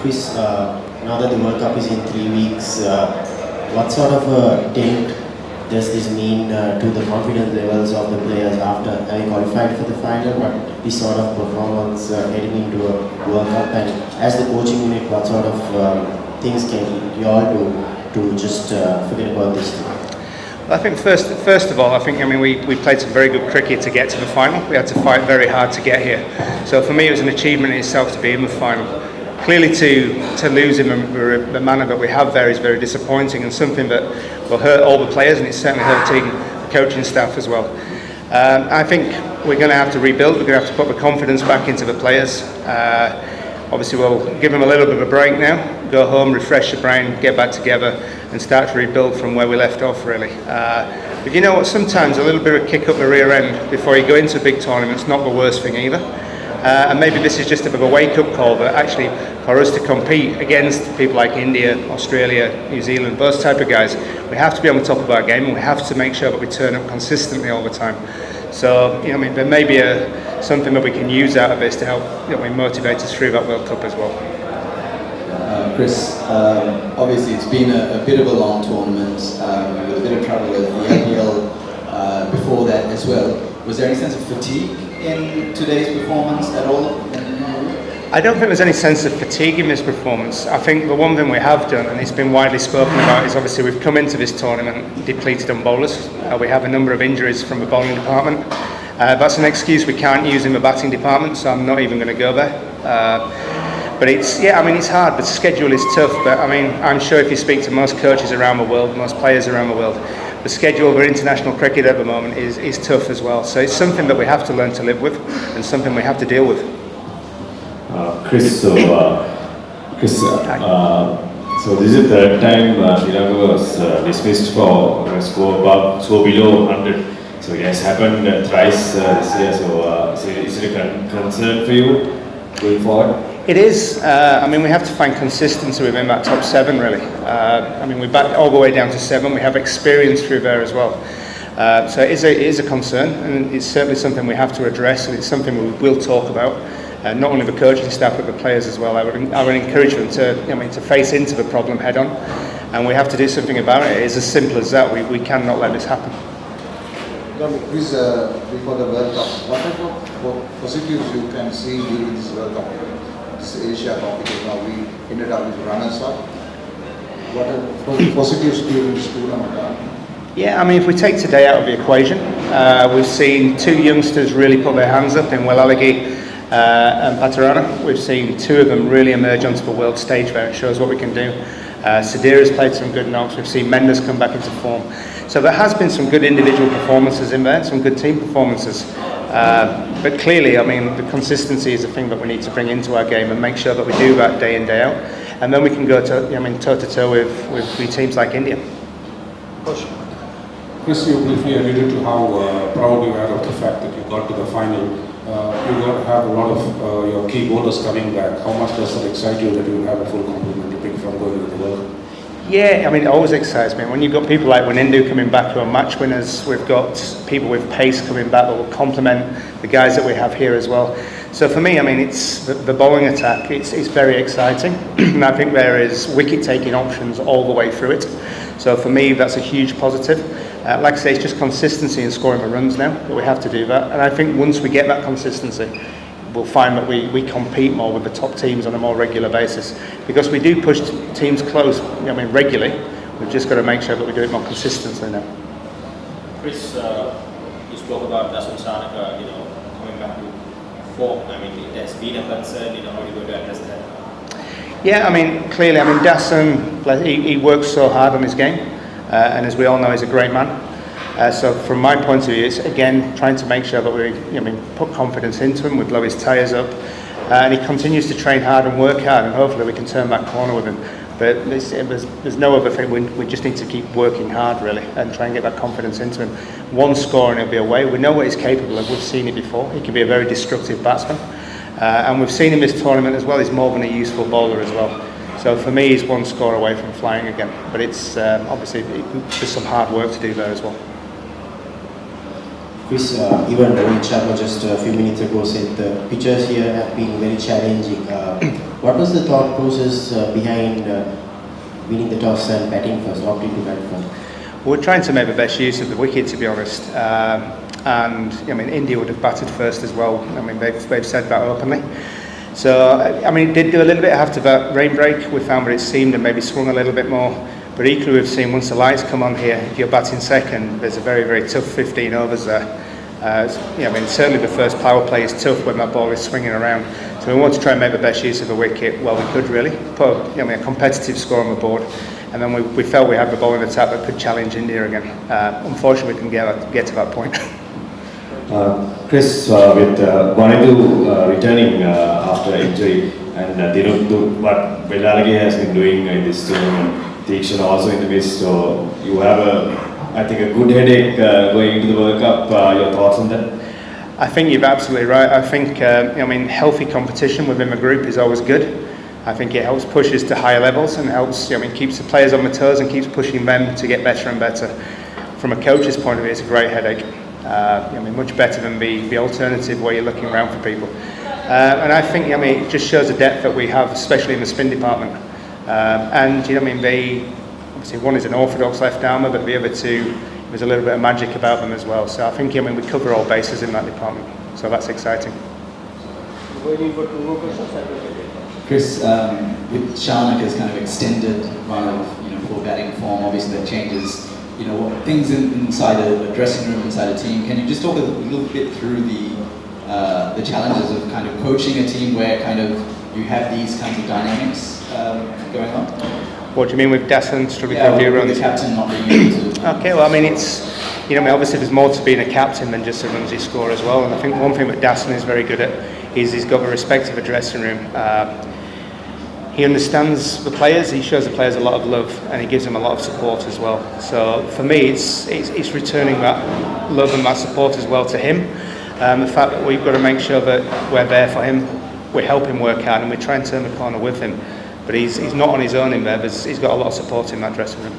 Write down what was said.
Chris, now that the World Cup is in 3 weeks, what sort of a dent does this mean to the confidence levels of the players after having qualified for the final, but this sort of performance heading into a World Cup? And as the coaching unit, what sort of things can you all do to just forget about this team? I think first of all, we played some very good cricket to get to the final. We had to fight very hard to get here. So for me, it was an achievement in itself to be in the final. Clearly, to lose in the manner that we have there is very disappointing and something that will hurt all the players, and it's certainly hurting the coaching staff as well. I think we're going to have to rebuild. We're going to have to put the confidence back into the players. Obviously, we'll give them a little bit of a break now, go home, refresh the brain, get back together and start to rebuild from where we left off, really. But you know what, sometimes a little bit of a kick up the rear end before you go into a big tournament is not the worst thing either. And maybe this is just a bit of a wake-up call, but actually for us to compete against people like India, Australia, New Zealand, those type of guys, we have to be on the top of our game and we have to make sure that we turn up consistently all the time. So, there may be something that we can use out of this to help motivate us through that World Cup as well. Chris, obviously it's been a bit of a long tournament, with a bit of trouble with the IPL before that as well. Was there any sense of fatigue in today's performance at all? I don't think there's any sense of fatigue in this performance. I think the one thing we have done, and it's been widely spoken about, is obviously we've come into this tournament depleted on bowlers. We have a number of injuries from the bowling department. That's an excuse we can't use in the batting department, so I'm not even going to go there. But it's hard. The schedule is tough. But I'm sure if you speak to most coaches around the world, most players around the world, the schedule for international cricket at the moment is tough as well. So it's something that we have to learn to live with, and something we have to deal with. Chris, so this is the third time Sri Lanka was dismissed for a score below 100. So it has happened thrice this year. So is it a concern for you going forward? It is. We have to find consistency within that top 7, really. We back all the way down to 7. We have experience through there as well. So it is a concern, and it's certainly something we have to address, and it's something we will talk about. Not only the coaching staff but the players as well. I would encourage them to face into the problem head on, and we have to do something about it. It's as simple as that. We cannot let this happen. Please, before the World Cup, what type of positives you can see during this World Cup, this Asia Cup, because now we ended up with runners-up. What are positives during this tournament? Yeah, if we take today out of the equation, we've seen 2 youngsters really put their hands up in Walalagi and Patarana. We've seen 2 of them really emerge onto the world stage there. It shows what we can do. Sadira's played some good knocks. We've seen Mendes come back into form. So there has been some good individual performances in there, some good team performances. But clearly, the consistency is a thing that we need to bring into our game and make sure that we do that day in, day out. And then we can go toe-to-toe with teams like India. Chris, you briefly alluded to how proud you are of the fact that you got to the final. You have a lot of your key bowlers coming back. How much does that excite you that you have a full complement to pick from going into the World Cup? Yeah, it always excites me. When you've got people like Wanindu coming back who are match winners, we've got people with pace coming back that will complement the guys that we have here as well. So for me, it's the bowling attack, it's very exciting. And I think there is wicket-taking options all the way through it. So for me, that's a huge positive. Like I say, it's just consistency in scoring the runs now, that we have to do that. And I think once we get that consistency, we'll find that we compete more with the top teams on a more regular basis. Because we do push teams close, regularly. We've just got to make sure that we do it more consistently now. Chris, you spoke about Dasun Shanaka, coming back to form. That's been a concern, how are you going to address that? Yeah, clearly, Dasun, he works so hard on his game. And as we all know, he's a great man. So from my point of view, it's again trying to make sure that we put confidence into him, we blow his tyres up, and he continues to train hard and work hard, and hopefully we can turn that corner with him. But there's no other thing. We just need to keep working hard, really, and try and get that confidence into him. One score and he'll be away. We know what he's capable of. We've seen it before. He can be a very destructive batsman, and we've seen him this tournament as well. He's more than a useful bowler as well. So for me, he's 1 score away from flying again. But it's obviously there's some hard work to do there as well. Chris, even Rohit Sharma just a few minutes ago said the pitches here have been very challenging. What was the thought process behind winning the toss and batting first, opting to bat first? We're trying to make the best use of the wicket, to be honest. And I mean, India would have batted first as well. I mean, they've said that openly. So I mean, it did do a little bit after that rain break. We found where it seemed and maybe swung a little bit more. But equally, we've seen once the lights come on here, if you're batting second, there's a very, very tough 15 overs there. I mean, certainly the first power play is tough when that ball is swinging around. So we want to try and make the best use of the wicket while we could, really. Put a competitive score on the board. And then we felt we had the ball in the tap that could challenge India again. Unfortunately, we couldn't get to that point. Chris, with Guanadu returning after injury, and what Bellarage has been doing in this tournament, Deekshan also in the midst, so you have I think a good headache going into the World Cup. Your thoughts on that? I think you're absolutely right. I think healthy competition within the group is always good. I think it helps push us to higher levels and helps keeps the players on the toes and keeps pushing them to get better and better. From a coach's point of view, it's a great headache. Much better than the alternative where you're looking around for people. And I think it just shows the depth that we have, especially in the spin department. They obviously one is an orthodox left armour, but the other two, there's a little bit of magic about them as well. So I think we cover all bases in that department. So that's exciting. Chris, with Shanaka's kind of extended run of poor batting form, obviously that changes things inside a dressing room, inside a team. Can you just talk a little bit through the challenges of kind of coaching a team where kind of you have these kinds of dynamics going on? What do you mean with Dasson struggling Yeah, for a few runs? the captain not being able to. Okay, well, it's obviously there's more to being a captain than just the runs you score as well. And I think one thing that Dasson is very good at is he's got the respect of a dressing room. He understands the players, he shows the players a lot of love, and he gives them a lot of support as well. So for me, it's returning that love and that support as well to him. The fact that we've got to make sure that we're there for him, we help him work hard, and we try and turn the corner with him. But he's not on his own in there. He's got a lot of support in that dressing room.